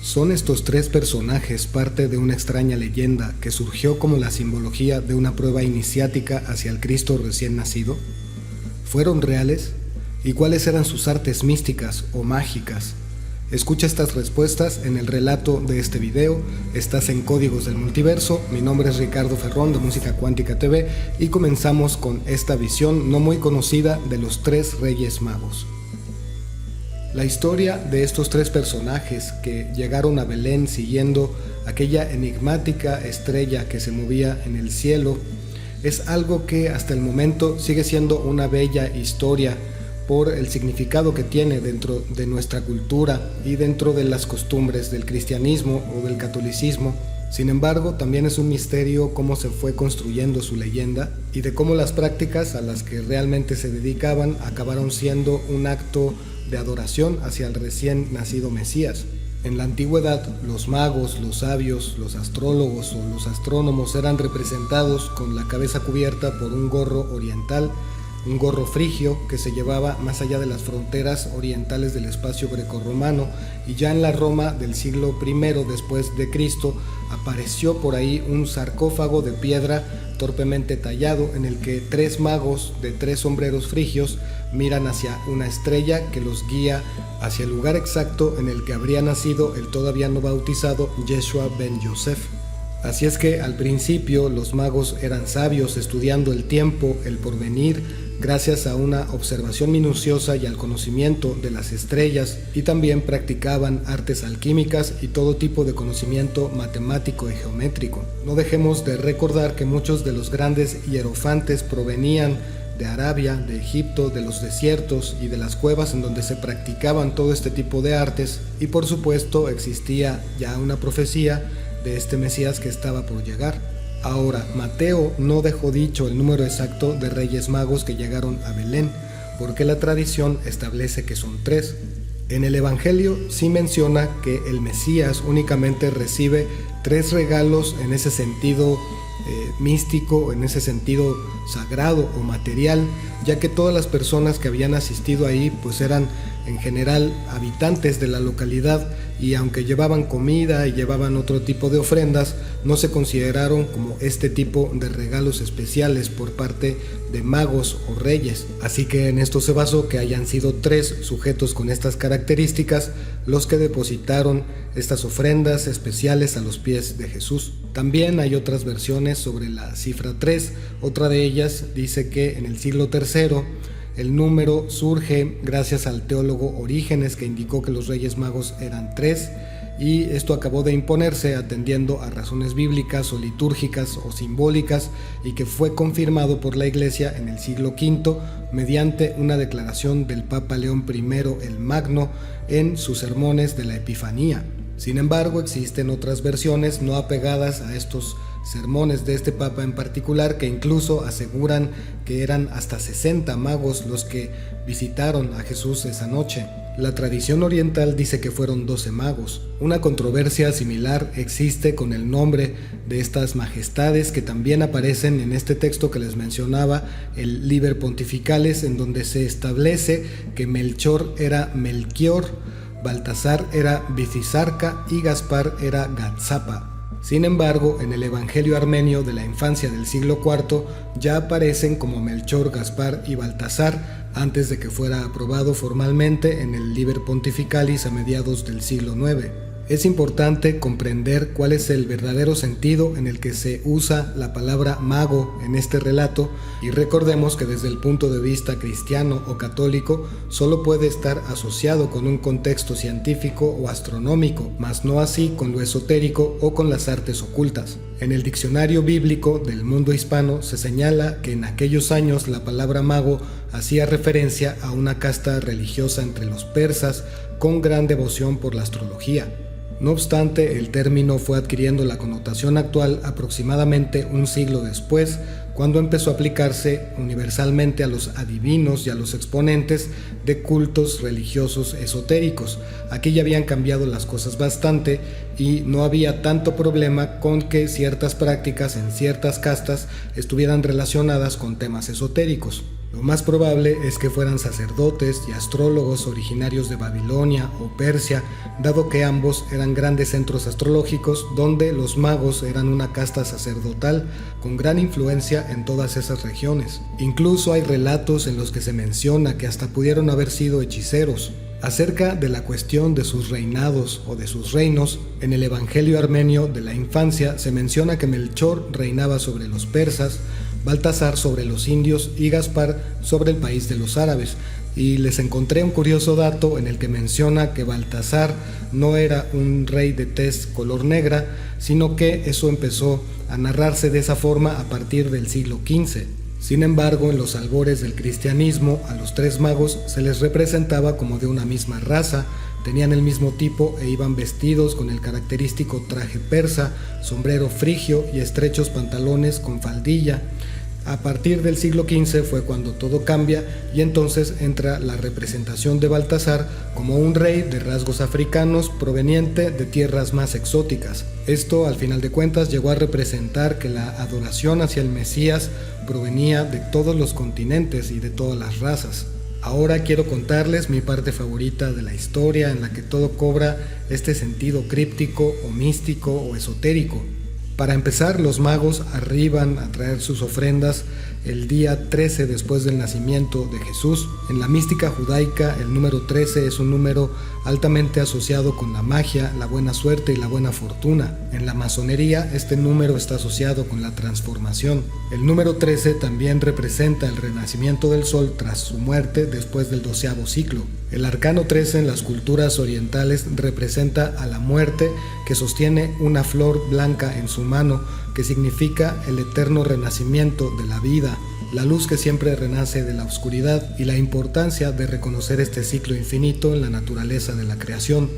¿Son estos tres personajes parte de una extraña leyenda que surgió como la simbología de una prueba iniciática hacia el Cristo recién nacido? ¿Fueron reales? ¿Y cuáles eran sus artes místicas o mágicas? Escucha estas respuestas en el relato de este video. Estás en Códigos del Multiverso. Mi nombre es Ricardo Ferrón de Música Cuántica TV y comenzamos con esta visión no muy conocida de los tres Reyes Magos. La historia de estos tres personajes que llegaron a Belén siguiendo aquella enigmática estrella que se movía en el cielo es algo que hasta el momento sigue siendo una bella historia por el significado que tiene dentro de nuestra cultura y dentro de las costumbres del cristianismo o del catolicismo. Sin embargo, también es un misterio cómo se fue construyendo su leyenda y de cómo las prácticas a las que realmente se dedicaban acabaron siendo un acto de adoración hacia el recién nacido Mesías. En la antigüedad, los magos, los sabios, los astrólogos o los astrónomos eran representados con la cabeza cubierta por un gorro oriental, un gorro frigio que se llevaba más allá de las fronteras orientales del espacio grecorromano, y ya en la Roma del siglo I después de Cristo apareció por ahí un sarcófago de piedra torpemente tallado en el que tres magos de tres sombreros frigios miran hacia una estrella que los guía hacia el lugar exacto en el que habría nacido el todavía no bautizado Yeshua ben Yosef. Así es que al principio los magos eran sabios estudiando el tiempo, el porvenir, gracias a una observación minuciosa y al conocimiento de las estrellas, y también practicaban artes alquímicas y todo tipo de conocimiento matemático y geométrico. No dejemos de recordar que muchos de los grandes hierofantes provenían de Arabia, de Egipto, de los desiertos y de las cuevas en donde se practicaban todo este tipo de artes, y por supuesto existía ya una profecía de este Mesías que estaba por llegar. Ahora, Mateo no dejó dicho el número exacto de Reyes Magos que llegaron a Belén, porque la tradición establece que son tres. En el Evangelio sí menciona que el Mesías únicamente recibe tres regalos en ese sentido místico, en ese sentido sagrado o material, ya que todas las personas que habían asistido ahí pues eran en general habitantes de la localidad, y aunque llevaban comida y llevaban otro tipo de ofrendas, no se consideraron como este tipo de regalos especiales por parte de magos o reyes. Así que en esto se basó que hayan sido tres sujetos con estas características los que depositaron estas ofrendas especiales a los pies de Jesús. También hay otras versiones sobre la cifra 3, otra de ellas dice que en el siglo III el número surge gracias al teólogo Orígenes, que indicó que los Reyes Magos eran tres, y esto acabó de imponerse atendiendo a razones bíblicas o litúrgicas o simbólicas, y que fue confirmado por la Iglesia en el siglo V mediante una declaración del Papa León I el Magno en sus sermones de la Epifanía. Sin embargo, existen otras versiones no apegadas a estos sermones de este papa en particular, que incluso aseguran que eran hasta 60 magos los que visitaron a Jesús esa noche. La tradición oriental dice que fueron 12 magos. Una controversia similar existe con el nombre de estas majestades que también aparecen en este texto que les mencionaba, el Liber Pontificalis, en donde se establece que Melchor era Melquior, Baltasar era Vicisarca y Gaspar era Gatzapa. Sin embargo, en el Evangelio armenio de la infancia del siglo IV ya aparecen como Melchor, Gaspar y Baltasar antes de que fuera aprobado formalmente en el Liber Pontificalis a mediados del siglo IX. Es importante comprender cuál es el verdadero sentido en el que se usa la palabra mago en este relato, y recordemos que desde el punto de vista cristiano o católico solo puede estar asociado con un contexto científico o astronómico, mas no así con lo esotérico o con las artes ocultas. En el diccionario bíblico del mundo hispano se señala que en aquellos años la palabra mago hacía referencia a una casta religiosa entre los persas con gran devoción por la astrología. No obstante, el término fue adquiriendo la connotación actual aproximadamente un siglo después, cuando empezó a aplicarse universalmente a los adivinos y a los exponentes de cultos religiosos esotéricos. Aquí ya habían cambiado las cosas bastante y no había tanto problema con que ciertas prácticas en ciertas castas estuvieran relacionadas con temas esotéricos. Lo más probable es que fueran sacerdotes y astrólogos originarios de Babilonia o Persia, dado que ambos eran grandes centros astrológicos donde los magos eran una casta sacerdotal con gran influencia en todas esas regiones. Incluso hay relatos en los que se menciona que hasta pudieron haber sido hechiceros. Acerca de la cuestión de sus reinados o de sus reinos, en el Evangelio armenio de la infancia se menciona que Melchor reinaba sobre los persas, Baltasar sobre los indios y Gaspar sobre el país de los árabes. Y les encontré un curioso dato en el que menciona que Baltasar no era un rey de tez color negra, sino que eso empezó a narrarse de esa forma a partir del siglo XV. Sin embargo, en los albores del cristianismo, a los tres magos se les representaba como de una misma raza, tenían el mismo tipo e iban vestidos con el característico traje persa, sombrero frigio y estrechos pantalones con faldilla. A partir del siglo XV fue cuando todo cambia y entonces entra la representación de Baltasar como un rey de rasgos africanos proveniente de tierras más exóticas. Esto, al final de cuentas, llegó a representar que la adoración hacia el Mesías provenía de todos los continentes y de todas las razas. Ahora quiero contarles mi parte favorita de la historia en la que todo cobra este sentido críptico o místico o esotérico. Para empezar, los magos arriban a traer sus ofrendas el día 13 después del nacimiento de Jesús. En la mística judaica, el número 13 es un número altamente asociado con la magia, la buena suerte y la buena fortuna. En la masonería, este número está asociado con la transformación. El número 13 también representa el renacimiento del sol tras su muerte después del 12º ciclo. El arcano 13 en las culturas orientales representa a la muerte que sostiene una flor blanca en su mano, que significa el eterno renacimiento de la vida, la luz que siempre renace de la oscuridad y la importancia de reconocer este ciclo infinito en la naturaleza de la creación.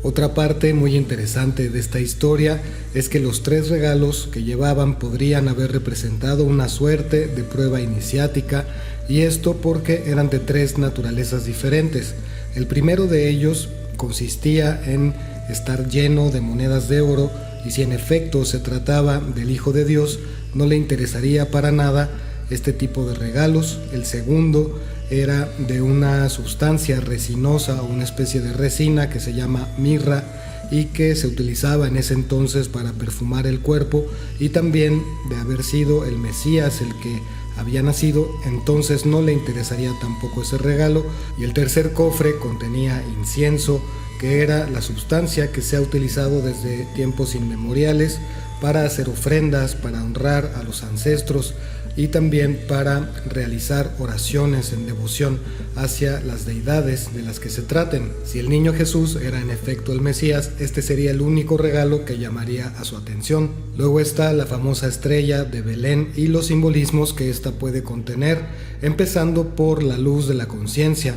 Otra parte muy interesante de esta historia es que los tres regalos que llevaban podrían haber representado una suerte de prueba iniciática, y esto porque eran de tres naturalezas diferentes. El primero de ellos consistía en estar lleno de monedas de oro, y si en efecto se trataba del Hijo de Dios, no le interesaría para nada este tipo de regalos. El segundo era de una sustancia resinosa o una especie de resina que se llama mirra y que se utilizaba en ese entonces para perfumar el cuerpo, y también de haber sido el Mesías el que había nacido, entonces no le interesaría tampoco ese regalo. Y el tercer cofre contenía incienso, que era la sustancia que se ha utilizado desde tiempos inmemoriales para hacer ofrendas, para honrar a los ancestros y también para realizar oraciones en devoción hacia las deidades de las que se traten. Si el niño Jesús era en efecto el Mesías, este sería el único regalo que llamaría a su atención. Luego está la famosa estrella de Belén y los simbolismos que ésta puede contener, empezando por la luz de la conciencia,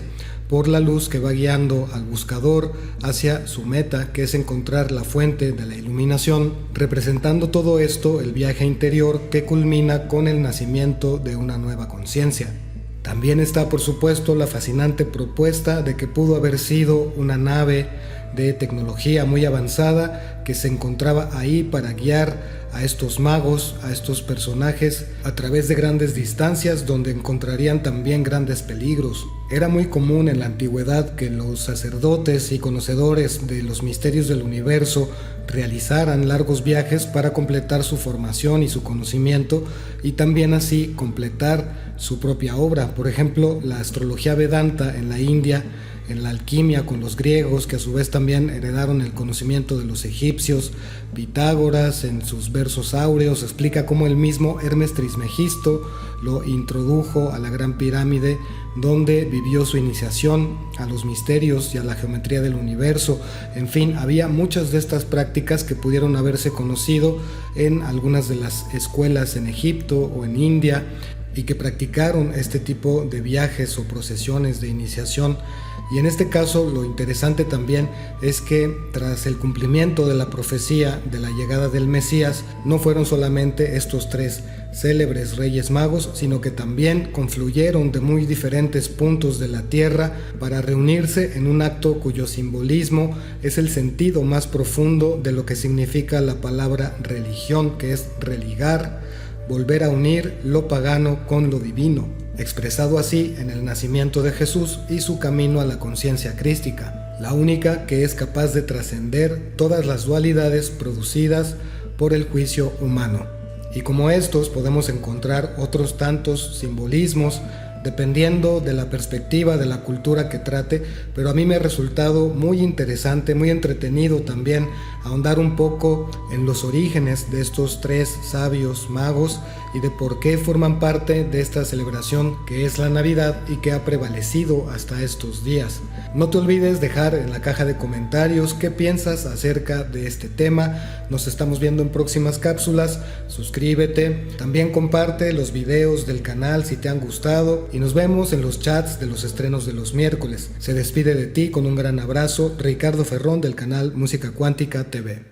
por la luz que va guiando al buscador hacia su meta, que es encontrar la fuente de la iluminación, representando todo esto el viaje interior que culmina con el nacimiento de una nueva conciencia. También está, por supuesto, la fascinante propuesta de que pudo haber sido una nave de tecnología muy avanzada que se encontraba ahí para guiar a estos magos, a estos personajes, a través de grandes distancias donde encontrarían también grandes peligros. Era muy común en la antigüedad que los sacerdotes y conocedores de los misterios del universo realizaran largos viajes para completar su formación y su conocimiento, y también así completar su propia obra. Por ejemplo, la astrología Vedanta en la India, en la alquimia con los griegos, que a su vez también heredaron el conocimiento de los egipcios. Pitágoras, en sus versos áureos, explica cómo el mismo Hermes Trismegisto lo introdujo a la Gran Pirámide, donde vivió su iniciación a los misterios y a la geometría del universo. En fin, había muchas de estas prácticas que pudieron haberse conocido en algunas de las escuelas en Egipto o en India, y que practicaron este tipo de viajes o procesiones de iniciación. Y en este caso lo interesante también es que tras el cumplimiento de la profecía de la llegada del Mesías, no fueron solamente estos tres célebres reyes magos, sino que también confluyeron de muy diferentes puntos de la tierra para reunirse en un acto cuyo simbolismo es el sentido más profundo de lo que significa la palabra religión, que es religar, volver a unir lo pagano con lo divino. expresado así en el nacimiento de Jesús y su camino a la conciencia crística, la única que es capaz de trascender todas las dualidades producidas por el juicio humano. Y como estos podemos encontrar otros tantos simbolismos dependiendo de la perspectiva de la cultura que trate, pero a mí me ha resultado muy interesante, muy entretenido también ahondar un poco en los orígenes de estos tres sabios magos y de por qué forman parte de esta celebración que es la Navidad y que ha prevalecido hasta estos días. No te olvides dejar en la caja de comentarios qué piensas acerca de este tema. Nos estamos viendo en próximas cápsulas. Suscríbete, también comparte los videos del canal si te han gustado y nos vemos en los chats de los estrenos de los miércoles. Se despide de ti con un gran abrazo Ricardo Ferrón del canal Música Cuántica TV.